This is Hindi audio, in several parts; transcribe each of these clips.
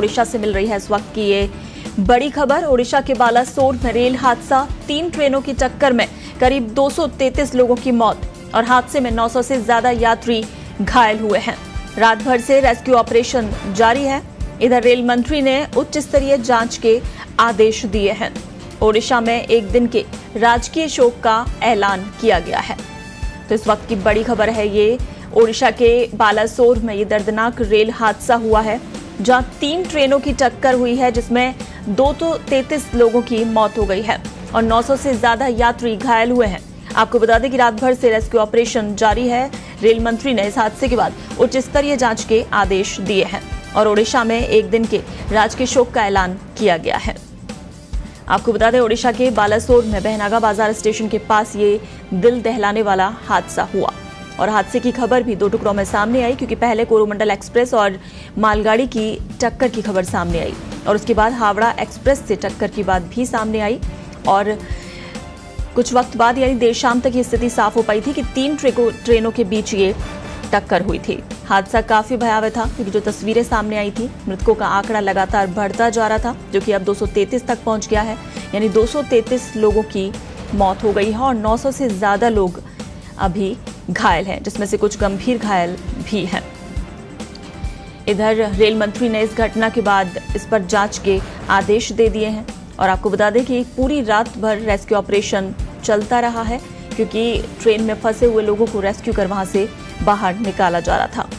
ओडिशा से मिल रही है इस वक्त की ये बड़ी खबर। ओडिशा के बालासोर में रेल हादसा, 3 ट्रेनों की टक्कर में करीब 233 लोगों की मौत और हादसे में 900 से ज्यादा यात्री घायल हुए हैं। रात भर से रेस्क्यू ऑपरेशन जारी है। इधर रेल मंत्री ने उच्च स्तरीय जांच के आदेश दिए हैं। ओडिशा में एक दिन के राजकीय शोक का ऐलान किया गया है। तो इस वक्त की बड़ी खबर है ये, ओडिशा के बालासोर में ये दर्दनाक रेल हादसा हुआ है जहां 3 ट्रेनों की टक्कर हुई है जिसमें 233 लोगों की मौत हो गई है और 900 से ज्यादा यात्री घायल हुए हैं। आपको बता दें कि रात भर से रेस्क्यू ऑपरेशन जारी है। रेल मंत्री ने इस हादसे के बाद उच्च स्तरीय जांच के आदेश दिए हैं और ओडिशा में एक दिन के राजकीय शोक का ऐलान किया गया है। आपको बता दें ओडिशा के बालासोर में बहनागा बाजार स्टेशन के पास ये दिल दहलाने वाला हादसा हुआ और हादसे की खबर भी 2 टुकड़ों में सामने आई, क्योंकि पहले कोरोमंडल एक्सप्रेस और मालगाड़ी की टक्कर की खबर सामने आई और उसके बाद हावड़ा एक्सप्रेस से टक्कर की बात भी सामने आई और कुछ वक्त बाद यानी देर शाम तक ये स्थिति साफ हो पाई थी कि 3 ट्रेनों के बीच ये टक्कर हुई थी। हादसा काफी भयावह था क्योंकि जो तस्वीरें सामने आई थी, मृतकों का आंकड़ा लगातार बढ़ता जा रहा था जो कि अब 233 तक पहुंच गया है। यानी 233 लोगों की मौत हो गई है और 900 से ज्यादा लोग अभी घायल हैं, जिसमें से कुछ गंभीर घायल भी हैं। इधर रेल मंत्री ने इस घटना के बाद इस पर जांच के आदेश दे दिए हैं और आपको बता दें कि पूरी रात भर रेस्क्यू ऑपरेशन चलता रहा है क्योंकि ट्रेन में फंसे हुए लोगों को रेस्क्यू कर वहां से बाहर निकाला जा रहा था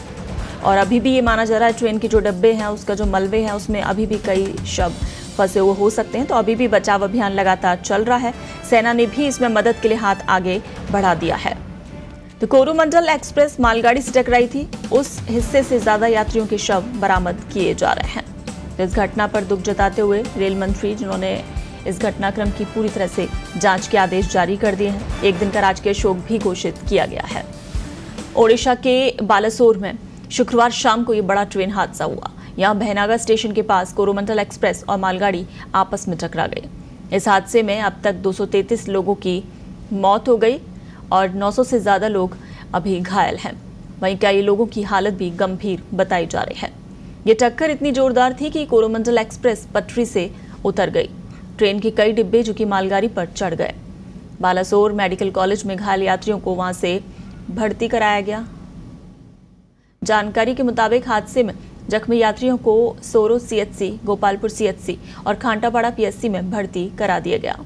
और अभी भी ये माना जा रहा है ट्रेन के जो डब्बे हैं, उसका जो मलबे है, उसमें अभी भी कई शव फंसे हुए हो सकते हैं। तो अभी भी बचाव अभियान लगातार चल रहा है। सेना ने भी इसमें मदद के लिए हाथ आगे बढ़ा दिया है। तो कोरोमंडल एक्सप्रेस मालगाड़ी से टकराई थी, उस हिस्से से ज्यादा यात्रियों के शव बरामद किए जा रहे हैं। तो इस घटना पर दुख जताते हुए रेल मंत्री, जिन्होंने इस घटनाक्रम की पूरी तरह से जांच के आदेश जारी कर दिए हैं, एक दिन का राजकीय शोक भी घोषित किया गया है। ओडिशा के बालासोर में शुक्रवार शाम को ये बड़ा ट्रेन हादसा हुआ। यहां बहनागा स्टेशन के पास कोरोमंडल एक्सप्रेस और मालगाड़ी आपस में टकरा गई। इस हादसे में अब तक 233 लोगों की मौत हो गई और 900 से ज्यादा लोग अभी घायल हैं। वहीं कई लोगों की हालत भी गंभीर बताई जा रही है। ये टक्कर इतनी जोरदार थी कि कोरोमंडल एक्सप्रेस पटरी से उतर गई। ट्रेन के कई डिब्बे जो कि मालगाड़ी पर चढ़ गए। बालासोर मेडिकल कॉलेज में घायल यात्रियों को वहां से भर्ती कराया गया। जानकारी के मुताबिक हादसे में जख्मी यात्रियों को सोरो सीएचसी, गोपालपुर सीएचसी और खांटापाड़ा पीएचसी में भर्ती करा दिया गया।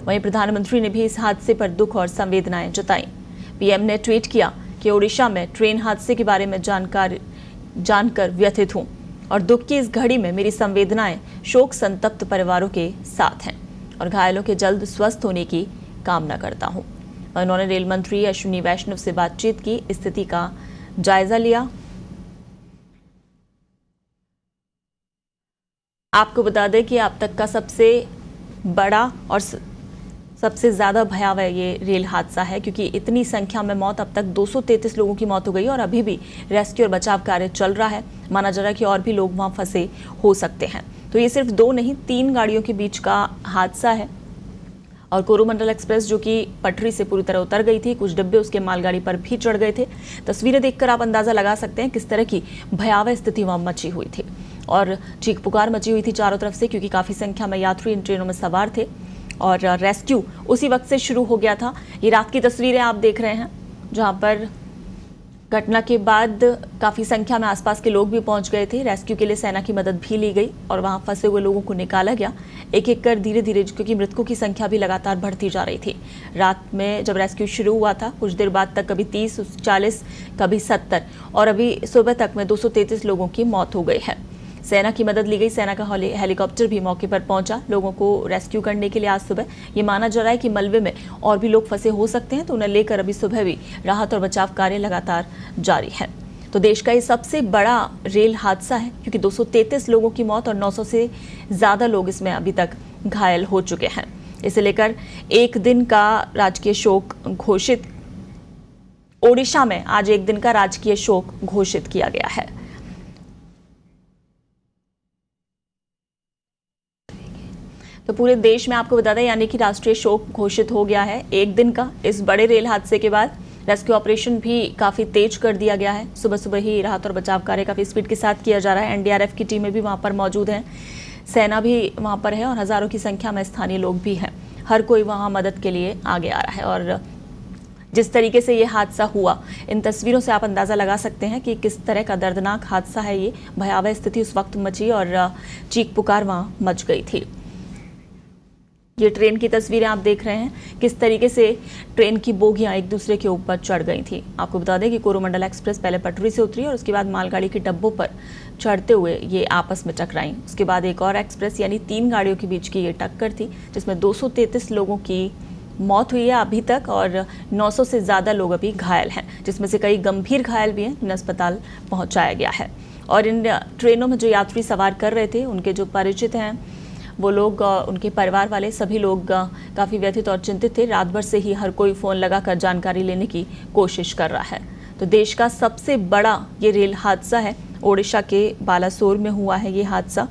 वहीं प्रधानमंत्री ने भी इस हादसे पर दुख और संवेदनाएं जताई। पीएम ने ट्वीट किया कि ओडिशा में ट्रेन हादसे के बारे में जानकर व्यथित हूं और दुख की इस घड़ी में मेरी संवेदनाएं शोक संतप्त परिवारों के साथ हैं और घायलों के जल्द स्वस्थ होने की कामना करता हूं। उन्होंने रेल मंत्री अश्विनी वैष्णव से बातचीत की, स्थिति का जायजा लिया। आपको बता दें कि अब तक का सबसे बड़ा और सबसे ज्यादा भयावह ये रेल हादसा है क्योंकि इतनी संख्या में मौत, अब तक 233 लोगों की मौत हो गई और अभी भी रेस्क्यू और बचाव कार्य चल रहा है। माना जा रहा है कि और भी लोग वहां फंसे हो सकते हैं। तो ये सिर्फ 2 नहीं 3 गाड़ियों के बीच का हादसा है और कोरोमंडल एक्सप्रेस जो कि पटरी से पूरी तरह उतर गई थी, कुछ डिब्बे उसके मालगाड़ी पर भी चढ़ गए थे। तस्वीरें देखकर आप अंदाजा लगा सकते हैं किस तरह की भयावह स्थिति वहां मची हुई थी और चीख पुकार मची हुई थी चारों तरफ से क्योंकि काफी संख्या में यात्री इन ट्रेनों में सवार थे और रेस्क्यू उसी वक्त से शुरू हो गया था। ये रात की तस्वीरें आप देख रहे हैं जहां पर घटना के बाद काफी संख्या में आसपास के लोग भी पहुंच गए थे। रेस्क्यू के लिए सेना की मदद भी ली गई और वहां फंसे हुए लोगों को निकाला गया एक एक कर धीरे धीरे, क्योंकि मृतकों की संख्या भी लगातार बढ़ती जा रही थी। रात में जब रेस्क्यू शुरू हुआ था कुछ देर बाद तक कभी 30, 40, कभी 70 और अभी सुबह तक में 233 लोगों की मौत हो गई है। सेना की मदद ली गई। सेना का हेलीकॉप्टर भी मौके पर पहुंचा लोगों को रेस्क्यू करने के लिए। आज सुबह ये माना जा रहा है कि मलबे में और भी लोग फंसे हो सकते हैं, तो उन्हें लेकर अभी सुबह भी राहत और बचाव कार्य लगातार जारी है। तो देश का ये सबसे बड़ा रेल हादसा है क्योंकि 233 लोगों की मौत और 900 से ज्यादा लोग इसमें अभी तक घायल हो चुके हैं। इसे लेकर एक दिन का राजकीय शोक घोषित, ओडिशा में आज एक दिन का राजकीय शोक घोषित किया गया है। तो पूरे देश में आपको बता दें यानी कि राष्ट्रीय शोक घोषित हो गया है एक दिन का इस बड़े रेल हादसे के बाद। रेस्क्यू ऑपरेशन भी काफ़ी तेज कर दिया गया है। सुबह सुबह ही राहत और बचाव कार्य काफ़ी स्पीड के साथ किया जा रहा है। एनडीआरएफ की टीमें भी वहाँ पर मौजूद हैं, सेना भी वहाँ पर है और हज़ारों की संख्या में स्थानीय लोग भी हैं। हर कोई वहाँ मदद के लिए आगे आ रहा है। और जिस तरीके से ये हादसा हुआ, इन तस्वीरों से आप अंदाज़ा लगा सकते हैं कि किस तरह का दर्दनाक हादसा है ये। भयावह स्थिति उस वक्त मची और चीख पुकार वहाँ मच गई थी। ये ट्रेन की तस्वीरें आप देख रहे हैं, किस तरीके से ट्रेन की बोगियां एक दूसरे के ऊपर चढ़ गई थी। आपको बता दें कि कोरोमंडल एक्सप्रेस पहले पटरी से उतरी और उसके बाद मालगाड़ी के डब्बों पर चढ़ते हुए ये आपस में टकराई। उसके बाद एक और एक्सप्रेस यानी 3 गाड़ियों के बीच की ये टक्कर थी, जिसमें 233 लोगों की मौत हुई है अभी तक और 900 से ज़्यादा लोग अभी घायल हैं, जिसमें से कई गंभीर घायल भी हैं, जिन्हें अस्पताल पहुँचाया गया है। और इन ट्रेनों में जो यात्री सवार कर रहे थे, उनके जो परिचित हैं, वो लोग, उनके परिवार वाले, सभी लोग काफ़ी व्यथित और चिंतित थे। रात भर से ही हर कोई फ़ोन लगाकर जानकारी लेने की कोशिश कर रहा है। तो देश का सबसे बड़ा ये रेल हादसा है, ओडिशा के बालासोर में हुआ है ये हादसा।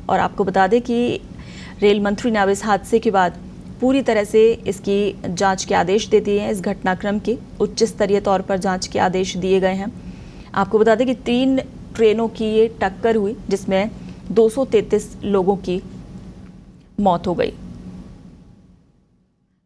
और आपको बता दें कि रेल मंत्री ने अब इस हादसे के बाद पूरी तरह से इसकी जांच के आदेश दे दिए हैं। इस घटनाक्रम के उच्च स्तरीय तौर पर जांच के आदेश दिए गए हैं। आपको बता दें कि 3 ट्रेनों की ये टक्कर हुई, जिसमें 233 लोगों की मौत हो गई।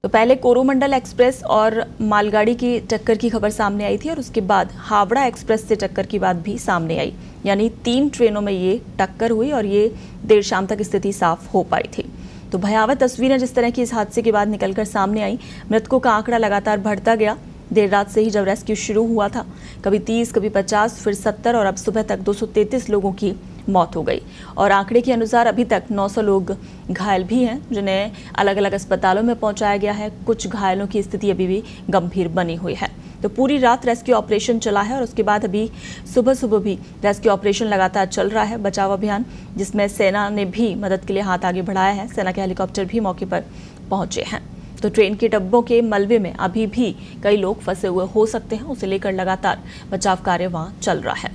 तो पहले कोरोमंडल एक्सप्रेस और मालगाड़ी की टक्कर की खबर सामने आई थी और उसके बाद हावड़ा एक्सप्रेस से टक्कर की बात भी सामने आई। यानी 3 ट्रेनों में ये टक्कर हुई और ये देर शाम तक स्थिति साफ हो पाई थी। तो भयावह तस्वीरें जिस तरह की इस हादसे के बाद निकलकर सामने आई, मृतकों का आंकड़ा लगातार बढ़ता गया। देर रात से ही जब रेस्क्यू शुरू हुआ था, कभी 30, कभी 50, फिर 70 और अब सुबह तक 233 लोगों की मौत हो गई। और आंकड़े के अनुसार अभी तक 900 लोग घायल भी हैं, जिन्हें अलग अलग अस्पतालों में पहुंचाया गया है। कुछ घायलों की स्थिति अभी भी गंभीर बनी हुई है। तो पूरी रात रेस्क्यू ऑपरेशन चला है और उसके बाद अभी सुबह सुबह भी रेस्क्यू ऑपरेशन लगातार चल रहा है, बचाव अभियान, जिसमें सेना ने भी मदद के लिए हाथ आगे बढ़ाया है। सेना के हेलीकॉप्टर भी मौके पर पहुंचे हैं। तो ट्रेन के डब्बों के मलबे में अभी भी कई लोग फंसे हुए हो सकते हैं, उसे लेकर लगातार बचाव कार्य वहां चल रहा है।